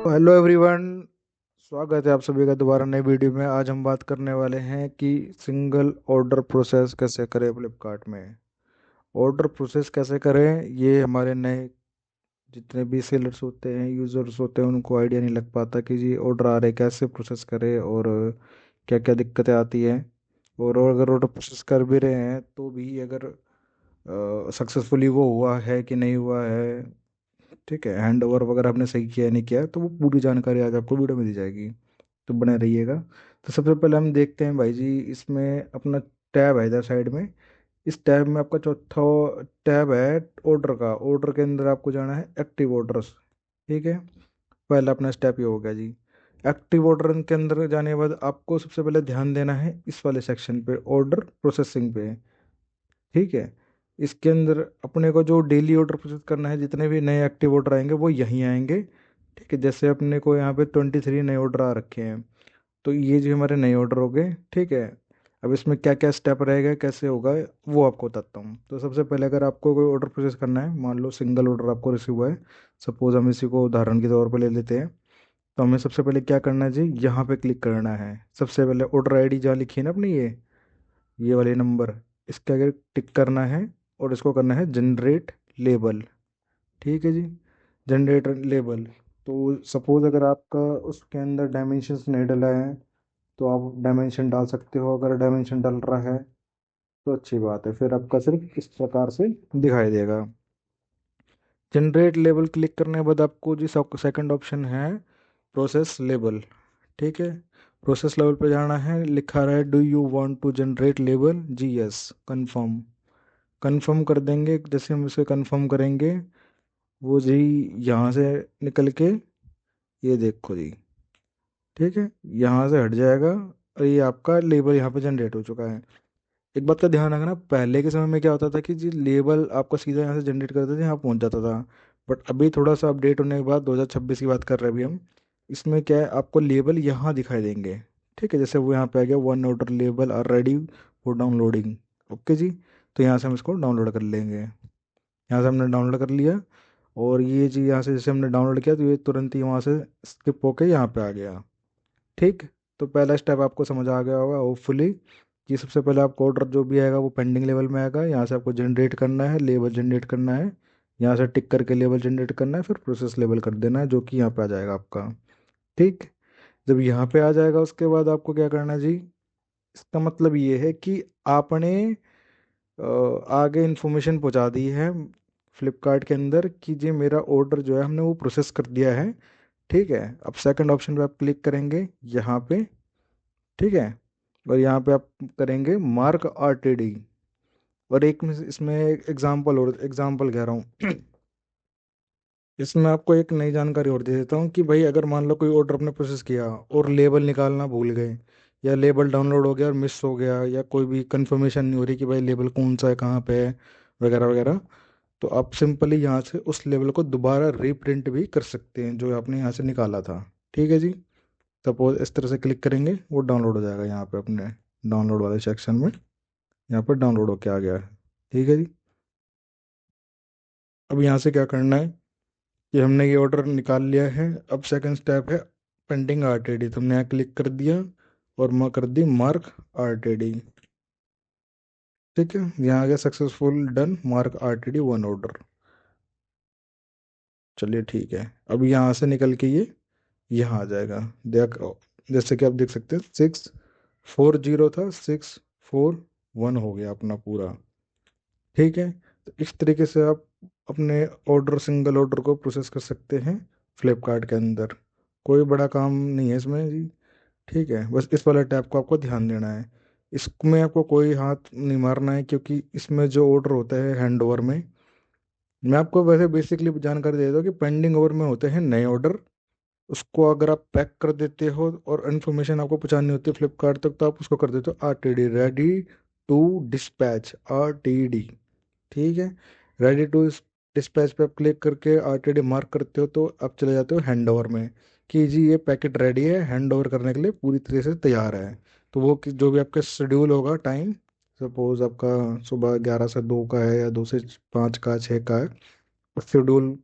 Hello everyone. स्वागत है आप सभी का दोबारा नई वीडियो में। आज हम बात करने वाले हैं कि सिंगल ऑर्डर प्रोसेस कैसे करें फ्लिपकार्ट में। ऑर्डर प्रोसेस कैसे करें ये हमारे नए जितने भी सेलर्स होते हैं, यूजर्स होते हैं, उनको आइडिया नहीं लग पाता कि जी ऑर्डर आ रहे कैसे प्रोसेस करें और क्या क्या दिक्कतें आती हैं। और अगर ऑर्डर प्रोसेस कर भी रहे हैं तो भी अगर सक्सेसफुली वो हुआ है कि नहीं हुआ है, ठीक है, हैंड ओवर वगैरह आपने सही किया है नहीं किया है, तो वो पूरी जानकारी आज आपको वीडियो में दी जाएगी। तो बने रहिएगा। तो सबसे पहले हम देखते हैं भाई जी, इसमें अपना टैब है इधर साइड में। इस टैब में आपका चौथा टैब है ऑर्डर का। ऑर्डर के अंदर आपको जाना है एक्टिव ऑर्डर्स। ठीक है, पहला अपना स्टेप ये हो गया जी। एक्टिव ऑर्डर के अंदर जाने के बाद आपको सबसे पहले ध्यान देना है इस वाले सेक्शन पे, ऑर्डर प्रोसेसिंग पे। ठीक है, इसके अंदर अपने को जो डेली ऑर्डर प्रोसेस करना है, जितने भी नए एक्टिव ऑर्डर आएंगे वो यहीं आएंगे। ठीक है, जैसे अपने को यहाँ पे 23 नए ऑर्डर आ रखे हैं, तो ये जो हमारे नए ऑर्डर हो गए। ठीक है, अब इसमें क्या क्या स्टेप रहेगा, कैसे होगा, वो आपको बताता हूँ। तो सबसे पहले अगर आपको कोई ऑर्डर प्रोसेस करना है, मान लो सिंगल ऑर्डर आपको रिसीव हुआ है, सपोज हम इसी को उदाहरण के तौर पर ले लेते हैं। तो हमें सबसे पहले क्या करना है जी, यहाँ पे क्लिक करना है। सबसे पहले ऑर्डर आईडी जहाँ लिखी है ना अपनी, ये वाले नंबर, इसके आगे टिक करना है और इसको करना है जनरेट लेबल। ठीक है जी, जनरेट लेबल। तो सपोज अगर आपका उसके अंदर डायमेंशंस नहीं डला है तो आप डायमेंशन डाल सकते हो। अगर डायमेंशन डल रहा है तो अच्छी बात है, फिर आपका सिर्फ इस प्रकार से दिखाई देगा। जनरेट लेबल क्लिक करने के बाद आपको जी सेकंड ऑप्शन है प्रोसेस लेबल। ठीक है, प्रोसेस लेवल पे जाना है। लिखा रहा है do you want to generate label, जी यस, कंफर्म। कंफर्म कर देंगे। जैसे हम इसे कंफर्म करेंगे, वो जी यहाँ से निकल के, ये देखो जी, ठीक है, यहाँ से हट जाएगा और ये आपका लेबल यहाँ पे जनरेट हो चुका है। एक बात का ध्यान रखना, पहले के समय में क्या होता था कि जी लेबल आपका सीधा यहाँ से जनरेट करते थे, यहाँ पहुँच जाता था। बट अभी थोड़ा सा अपडेट होने के बाद 2026 की बात कर रहे हैं अभी हम, इसमें क्या है, आपको लेबल यहाँ दिखाई देंगे। ठीक है, जैसे वो यहाँ पे आ गया, one order label are ready for downloading. Okay जी, तो यहाँ से हम इसको डाउनलोड कर लेंगे। यहाँ से हमने डाउनलोड कर लिया और ये जी यहाँ से जैसे हमने डाउनलोड किया तो ये तुरंत ही वहाँ से स्किप होके यहाँ पे आ गया। ठीक, तो पहला स्टेप आपको समझ आ गया होगा होपफुली, कि सबसे पहले आपको ऑर्डर जो भी आएगा वो पेंडिंग लेवल में आएगा। यहाँ से आपको जनरेट करना है, लेवल जनरेट करना है, यहाँ से टिक करके लेवल जनरेट करना है, फिर प्रोसेस लेवल कर देना है, जो कि यहाँ पे आ जाएगा आपका। ठीक, जब यहाँ पे आ जाएगा उसके बाद आपको क्या करना है जी, इसका मतलब ये है कि आपने आगे इन्फॉर्मेशन पहुँचा दी है फ्लिपकार्ट के अंदर कि जी मेरा ऑर्डर जो है हमने वो प्रोसेस कर दिया है। ठीक है, अब सेकंड ऑप्शन पे आप क्लिक करेंगे यहाँ पे। ठीक है, और यहाँ पे आप करेंगे मार्क आरटीडी। और एक इसमें एग्जांपल, और एग्जांपल कह रहा हूँ इसमें आपको एक नई जानकारी और दे देता हूँ कि भाई अगर मान लो कोई ऑर्डर आपने प्रोसेस किया और लेबल निकालना भूल गए, या लेबल डाउनलोड हो गया और मिस हो गया, या कोई भी कंफर्मेशन नहीं हो रही कि भाई लेबल कौन सा है, कहाँ पे है, वगैरह वगैरह, तो आप सिंपली यहाँ से उस लेवल को दोबारा रीप्रिंट भी कर सकते हैं जो आपने यहाँ से निकाला था। ठीक है जी, सपोज इस तरह से क्लिक करेंगे, वो डाउनलोड हो जाएगा यहाँ पे अपने डाउनलोड वाले सेक्शन में। यहाँ पर डाउनलोड होके आ गया है। ठीक है जी, अब यहाँ से क्या करना है कि हमने ये ऑर्डर निकाल लिया है। अब सेकंड स्टेप है पेंडिंग आरटीडी। तुमने यहाँ क्लिक कर दिया और मैं कर दी मार्क आरटीडी। ठीक है, यहाँ आ गया successful done mark RTD one order. चलिए ठीक है, अब यहाँ से निकल के ये यहाँ आ जाएगा। देख, जैसे कि आप देख सकते हैं 640 था, 641 हो गया अपना पूरा। ठीक है, तो इस तरीके से आप अपने ऑर्डर, सिंगल ऑर्डर को प्रोसेस कर सकते हैं फ्लिपकार्ट के अंदर। कोई बड़ा काम नहीं है इसमें जी। ठीक है, बस इस वाले टैब को आपको ध्यान देना है। इसमें आपको कोई हाथ नहीं मारना है, क्योंकि इसमें जो ऑर्डर होता है हैंड ओवर में, मैं आपको वैसे बेसिकली जानकारी दे दूँ कि पेंडिंग ओवर में होते हैं नए ऑर्डर। उसको अगर आप पैक कर देते हो और इन्फॉर्मेशन आपको पहुंचानी होती है फ्लिपकार्ट तक, तो आप उसको कर देते हो RTD, ready to dispatch, RTD. ठीक है, रेडी टू डिस्पैच पे आप क्लिक करके आरटीडी मार्क करते हो तो आप चले जाते हो हैंड ओवर में, कि जी ये पैकेट रेडी है, हैंड ओवर करने के लिए पूरी तरह से तैयार है। तो वो जो भी आपका शेड्यूल होगा टाइम, सपोज आपका सुबह 11 से 2 का है, या 2 से 5 का, 6 का है, उस शेड्यूल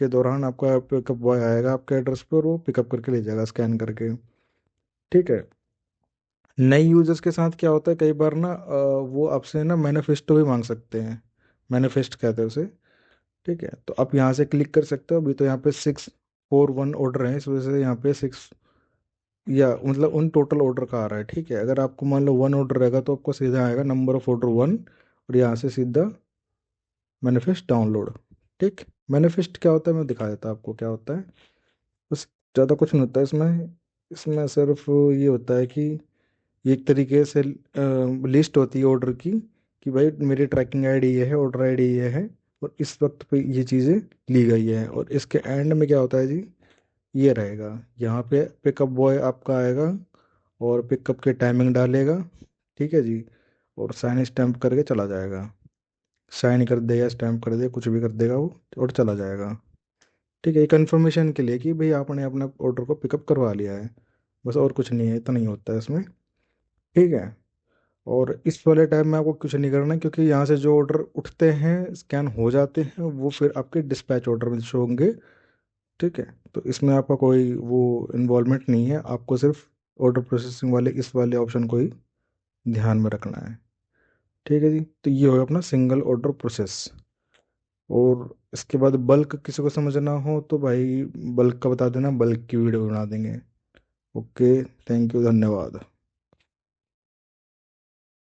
के दौरान आपका पिकअप बॉय आएगा आपके एड्रेस पर और वो पिकअप करके ले जाएगा स्कैन करके। ठीक है। नए यूजर्स के साथ क्या होता है कई बार ना वो आपसे ना मैनिफेस्टो भी मांग सकते हैं। मैनिफेस्ट कहते हैं उसे। ठीक है, तो आप यहाँ से क्लिक कर सकते हो। अभी तो यहाँ पे 641 ऑर्डर है, इस वजह से यहाँ पे 6 या मतलब उन टोटल ऑर्डर का आ रहा है। ठीक है, अगर आपको मान लो 1 ऑर्डर रहेगा तो आपको सीधा आएगा नंबर ऑफ ऑर्डर 1, और यहाँ से सीधा मैनिफेस्ट डाउनलोड। ठीक। मैनिफेस्ट क्या होता है मैं दिखा देता हूँ आपको क्या होता है। बस ज़्यादा कुछ नहीं होता है इसमें। इसमें सिर्फ ये होता है कि ये एक तरीके से लिस्ट होती है ऑर्डर की, कि भाई मेरी ट्रैकिंग आईडी ये है, ऑर्डर आईडी ये है, और इस वक्त पे ये चीज़ें ली गई है। और इसके एंड में क्या होता है जी, ये रहेगा यहाँ पे पिकअप बॉय आपका आएगा और पिकअप की टाइमिंग डालेगा। ठीक है जी। और साइन स्टैम्प करके चला जाएगा। साइन कर देगा, स्टैम्प कर देगा, कुछ भी कर देगा वो, और चला जाएगा। ठीक है, कंफर्मेशन के लिए कि भाई आपने अपना ऑर्डर को पिकअप करवा लिया है। बस और कुछ नहीं है, इतना नहीं होता है इसमें। ठीक है। और इस वाले टाइम में आपको कुछ नहीं करना है, क्योंकि यहाँ से जो ऑर्डर उठते हैं स्कैन हो जाते हैं वो फिर आपके डिस्पैच ऑर्डर में शो होंगे। ठीक है। तो इसमें आपका कोई वो इन्वॉल्वमेंट नहीं है, आपको सिर्फ ऑर्डर प्रोसेसिंग वाले इस वाले ऑप्शन को ही ध्यान में रखना है। ठीक है जी, तो ये होगा अपना सिंगल ऑर्डर प्रोसेस। और इसके बाद बल्क किसी को समझना हो तो भाई बल्क का बता देना, बल्क की वीडियो बना देंगे। ओके, थैंक यू, धन्यवाद।